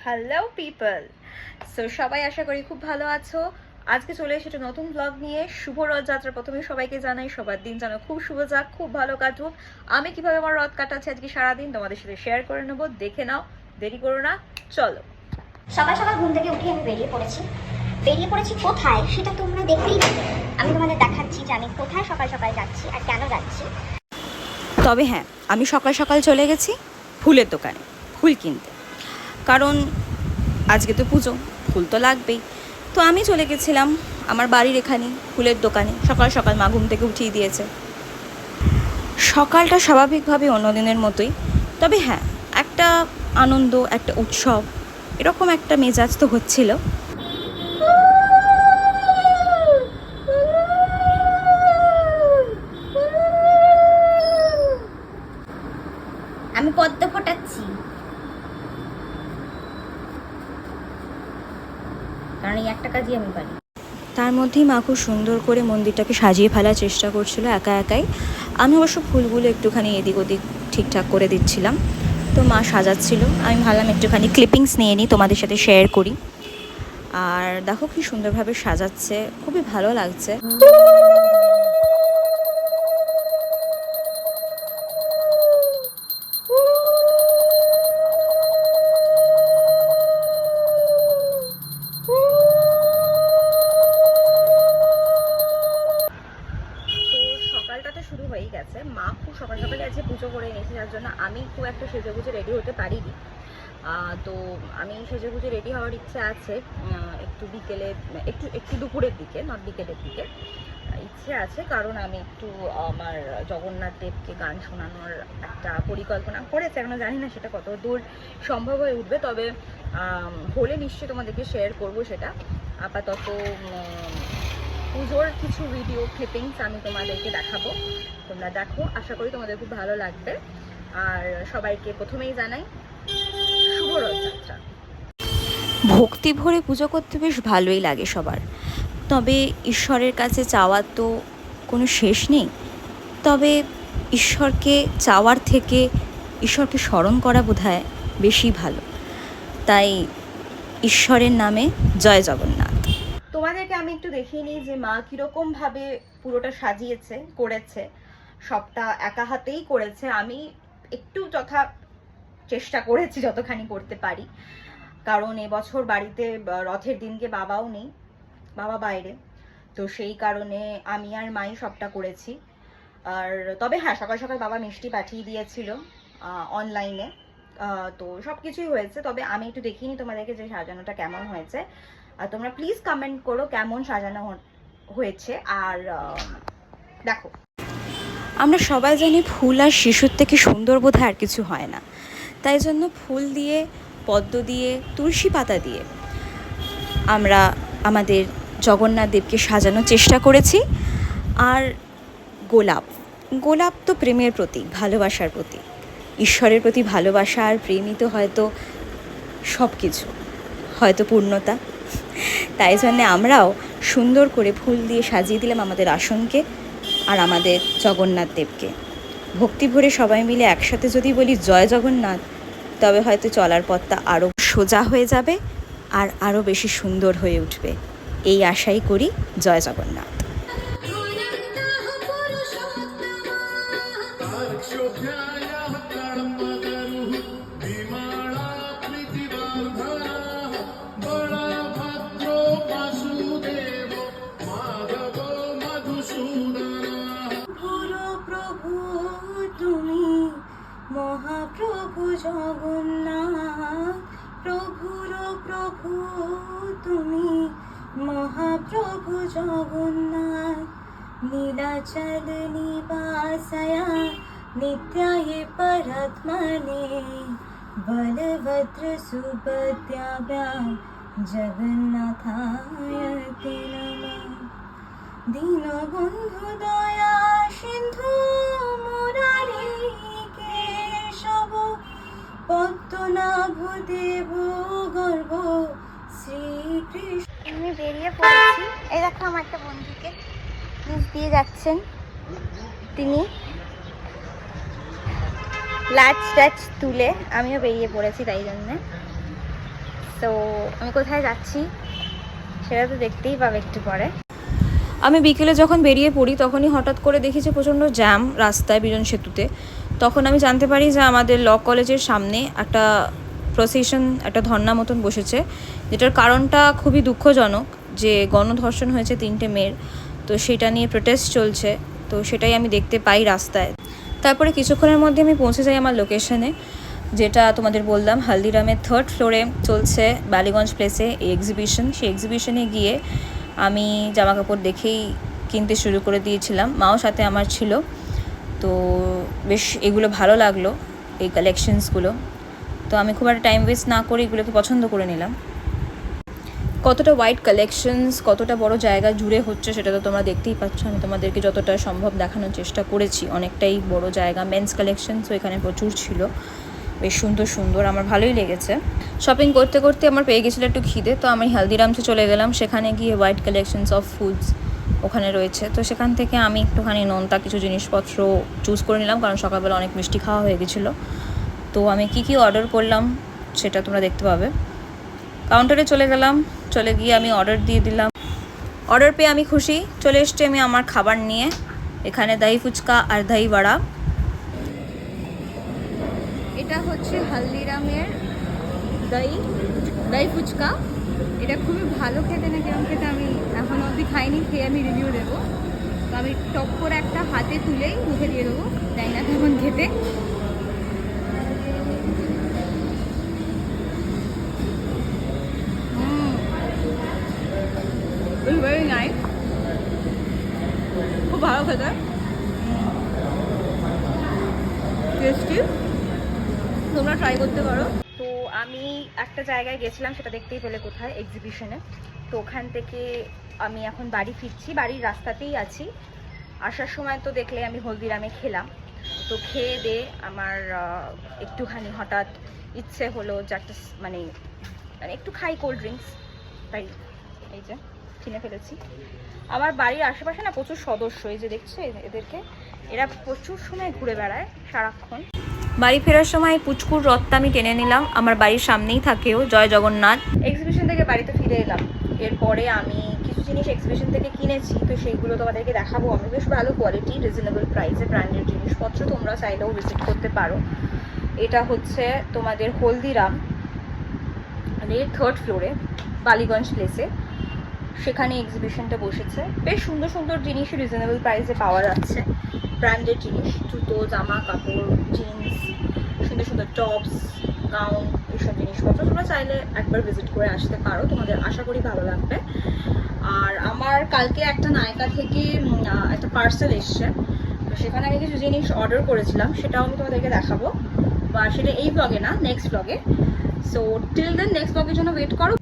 Hello people. So সবাই আশা করি খুব ভালো আছো। আজকে চলে এসেছে নতুন ব্লগ নিয়ে। শুভ রথযাত্রা। প্রথমে সবাইকে জানাই সবার দিন যেন খুব শুভ যাক, খুব ভালো কাটুক। আমি কিভাবে আমার রথ কাটাচ্ছি আজকে সারাদিন তোমাদের সাথে শেয়ার করে নেবো, দেখে নাও, দেরি করো না, চলো। সকাল সকাল ঘুম থেকে উঠে আমি বেরিয়ে পড়েছি কোথায় সেটা তোমরা দেখতেই পাবে। আমি তোমাদের দেখাচ্ছি যে আমি কোথায় সকাল সকাল যাচ্ছি আর কেন যাচ্ছি। তবে হ্যাঁ, আমি সকাল সকাল চলে গেছি ফুলের দোকানে ফুল কিনতে, কারণ আজকে তো পুজো, ফুল তো লাগবেই। তো আমি চলে গেছিলাম আমার বাড়ির এখানে ফুলের দোকানে। সকাল সকাল মা ঘুম থেকে উঠিয়ে দিয়েছে। সকালটা স্বাভাবিকভাবে অন্য দিনের মতোই, তবে হ্যাঁ, একটা আনন্দ, একটা উৎসব, এরকম একটা মেজাজ তো হচ্ছিল। আমি পদ্ম ফোটাচ্ছি কারণ এই একটা কাজই আমি পারি। তার মধ্যেই মা খুব সুন্দর করে মন্দিরটাকে সাজিয়ে ফেলার চেষ্টা করছিল একা একাই। আমি অবশ্য ফুলগুলো একটুখানি এদিক ওদিক ঠিকঠাক করে দিচ্ছিলাম। তো মা সাজাচ্ছিল, আমি ভাবলাম একটুখানি ক্লিপিংস নিয়ে নিই, তোমাদের সাথে শেয়ার করি। আর দেখো কি সুন্দরভাবে সাজাচ্ছে, খুবই ভালো লাগছে। শুরু হয়ে গেছে। মা খুব সকাল সকালে আজকে পুজো করে নিয়েছে, যার জন্য আমি খুব একটা সেজে গুজে রেডি হতে পারিনি। তো আমি সেজে গুজে রেডি হওয়ার ইচ্ছে আছে, একটু বিকেলে, একটু দুপুরের দিকে, নট বিকেলের দিকে ইচ্ছে আছে। কারণ আমি একটু আমার জগন্নাথ দেবকে গান শোনানোর একটা পরিকল্পনা করেছি। এখনো জানি না সেটা কত দূর সম্ভব হয়ে উঠবে, তবে হলে নিশ্চয়ই তোমাদেরকে শেয়ার করবো সেটা। আপাতত পুজোর কিছু ভিডিও ক্লিপিংস আমি তোমাদেরকে দেখাবো, তোমরা দেখো, আশা করি তোমাদের খুব ভালো লাগবে। আর সবাইকে প্রথমেই জানাই শুভ রথযাত্রা। ভক্তি ভরে পুজো করতে বেশ ভালোই লাগে সবার, তবে ঈশ্বরের কাছে চাওয়ার তো কোনো শেষ নেই। তবে ঈশ্বরকে চাওয়ার থেকে ঈশ্বরকে স্মরণ করা বোধহয় বেশি ভালো। তাই ঈশ্বরের নামে জয় জগন্নাথ। তোমাদেরকে আমি একটু দেখিয়ে নিই যে মা কিরকম ভাবে পুরোটা সাজিয়েছে, করেছে। সবটা একা হাতেই করেছে। আমি একটু চেষ্টা করেছি যতখানি করতে পারি, কারণ এবছর বাড়িতে রথের দিনকে বাবাও নেই, বাবা বাইরে। তো সেই কারণে আমি আর মাই সবটা করেছি। আর তবে হ্যাঁ, সকাল সকাল বাবা মিষ্টি পাঠিয়ে দিয়েছিল অনলাইনে। তো সব কিছুই হয়েছে। তবে আমি একটু দেখিনি তোমাদেরকে যে সাজানোটা কেমন হয়েছে। আর তোমরা প্লিজ কমেন্ট করো কেমন সাজানো হয়েছে। আর দেখো, আমরা সবাই জানি ফুল আর শিশুর থেকে সুন্দর বোধহয় আর কিছু হয় না। তাই জন্য ফুল দিয়ে, পদ্ম দিয়ে, তুলসী পাতা দিয়ে আমরা আমাদের জগন্নাথ দেবকে সাজানোর চেষ্টা করেছি। আর গোলাপ তো প্রেমের প্রতীক, ভালোবাসার প্রতীক। ঈশ্বরের প্রতি ভালোবাসা আর প্রেমই তো হয়তো সব কিছু, হয়তো পূর্ণতা। তাই জন্যে আমরাও সুন্দর করে ফুল দিয়ে সাজিয়ে দিলাম আমাদের আসনকে আর আমাদের জগন্নাথ দেবকে। ভক্তি ভরে সবাই মিলে একসাথে যদি বলি জয় জগন্নাথ, তবে হয়তো চলার পথটা আরও সোজা হয়ে যাবে আর আরও বেশি সুন্দর হয়ে উঠবে। এই আশাই করি। জয় জগন্নাথ। মহাপ্রভু জগন্নাথ, প্রভুর প্রভু তুমি, মহাপ্রভু জগন্নাথ। নীলাচল নিবাসায়া নিত্যায় পরাত্মনে, বলভদ্র সুভদ্রাভ্যাং জগন্নাথায় তে নমঃ। দীনবন্ধু দয়া সিন্ধু মুরারি কেশব, পদ্মনাভ দেব গর্ভ শ্রীকৃষ্ণ। আমি বেরিয়ে পড়েছি। এই দেখো আমার একটা বন্ধুকে নিচ দিয়ে যাচ্ছেন তিনি। লাচ টাচ তুলে আমিও বেরিয়ে পড়েছি তাই জন্যে। তো আমি কোথায় যাচ্ছি সেটা তো দেখতেই পাবে একটু পরে। আমি বিকেলে যখন বেরিয়ে পড়ি তখনই হঠাৎ করে দেখি যে প্রচণ্ড জ্যাম রাস্তায় বিজন সেতুতে। তখন আমি জানতে পারি যে আমাদের ল কলেজের সামনে একটা প্রসেশন, একটা ধর্না মতন বসেছে, যেটার কারণটা খুবই দুঃখজনক, যে গণধর্ষণ হয়েছে 3টে মেয়ের। তো সেটা নিয়ে প্রোটেস্ট চলছে, তো সেটাই আমি দেখতে পাই রাস্তায়। তারপরে কিছুক্ষণের মধ্যে আমি পৌঁছে যাই আমার লোকেশনে, যেটা তোমাদের বললাম হলদিরামের 3rd ফ্লোরে চলছে বালিগঞ্জ প্লেসে এই এক্সিবিশন। সেই এক্সিবিশনে গিয়ে আমি জামাকাপড় দেখেই কিনতে শুরু করে দিয়েছিলাম, মাও সাথে আমার ছিল। তো বেশ এগুলো ভালো লাগলো, এই কালেকশনসগুলো। তো আমি খুব একটা টাইম ওয়েস্ট না করে এগুলোকে পছন্দ করে নিলাম। কতটা ওয়াইড কালেকশনস, কতটা বড় জায়গা জুড়ে হচ্ছে সেটা তো তোমরা দেখতেই পাচ্ছ। আমি তোমাদেরকে যতটা সম্ভব দেখানোর চেষ্টা করেছি। অনেকটাই বড় জায়গা, মেন্স কালেকশনসও এখানে প্রচুর ছিল, বেশ সুন্দর সুন্দর, আমার ভালোই লেগেছে। শপিং করতে করতে আমার পেয়ে গেছিলো একটু খিদে, তো আমি হলদিরামসে চলে গেলাম। সেখানে গিয়ে ওয়াইড কালেকশনস অফ ফুডস ওখানে রয়েছে, তো সেখান থেকে আমি একটুখানি নোনতা কিছু জিনিসপত্র চুজ করে নিলাম, কারণ সকালবেলা অনেক মিষ্টি খাওয়া হয়ে গেছিলো। তো আমি কি অর্ডার করলাম সেটা তোমরা দেখতে পাবে। কাউন্টারে চলে গেলাম, চলে গিয়ে আমি অর্ডার দিয়ে দিলাম। অর্ডার পেয়ে আমি খুশি। চলে এসছি আমি আমার খাবার নিয়ে। এখানে দহি ফুচকা আর দহি বড়া। এটা হচ্ছে হলদিরামের দহি ফুচকা। এটা খুবই ভালো খেতে, না কিরম খেতে আমি এখনো অবধি খাইনি, খেয়ে আমি রিভিউ দেবো। তো আমি টপ করে একটা হাতে তুলেই মুখে দিয়ে দেবো, জানি না কেমন খেতে। ভেরি নাইস, খুব ভালো খেতে, টেস্টি, তোমরা ট্রাই করতে পারো। তো আমি একটা জায়গায় গেছিলাম, সেটা দেখতেই পেলে কোথায়, এক্সিবিশনে। তো ওখান থেকে আমি এখন বাড়ি ফিরছি, বাড়ির রাস্তাতেই আছি। আসার সময় তো দেখলে আমি হলদিরামে খেলাম। তো খেয়ে দিয়ে আমার একটুখানি হঠাৎ ইচ্ছে হলো যে একটা মানে একটু খাই কোল্ড ড্রিঙ্কস, তাই এই যে কিনে ফেলেছি। আমার বাড়ির আশেপাশে না প্রচুর সদস্য, এই যে দেখছো এদেরকে, এরা প্রচুর সময় ঘুরে বেড়ায় সারাক্ষণ। বাড়ি ফেরার সময় পুচকুর রথটা আমি টেনে নিলাম, আমার বাড়ির সামনেই থাকেও, জয় জগন্নাথ। এক্সিবিশন থেকে বাড়িতে ফিরে এলাম। এরপরে আমি কিছু জিনিস এক্সিবিশন থেকে কিনেছি, তো সেইগুলো তোমাদেরকে দেখাবো। আমি বেশ ভালো কোয়ালিটি, রিজনেবল প্রাইসে ব্র্যান্ডেড জিনিসপত্র, তোমরা চাইলেও ভিজিট করতে পারো। এটা হচ্ছে তোমাদের হলদিরাম 3rd ফ্লোরে বালিগঞ্জ প্লেসে, সেখানে এক্সিবিশনটা বসেছে। বেশ সুন্দর সুন্দর জিনিস রিজনেবল প্রাইসে পাওয়া যাচ্ছে, ব্র্যান্ডেড জিনিস, জুতো, জামা কাপড়, জিন্স, সুন্দর সুন্দর টপস, গাউন, এইসব জিনিসপত্র। তোমরা চাইলে একবার ভিজিট করে আসতে পারো, তোমাদের আশা করি ভালো লাগবে। আর আমার কালকে একটা নায়িকা থেকে একটা পার্সেল এসছে, তো সেখানে আমি কিছু জিনিস অর্ডার করেছিলাম, সেটাও আমি তোমাদেরকে দেখাবো, বা সেটা এই ব্লগে না, নেক্সট ব্লগে। সো টিল দেন নেক্সট ব্লগের জন্য ওয়েট করো।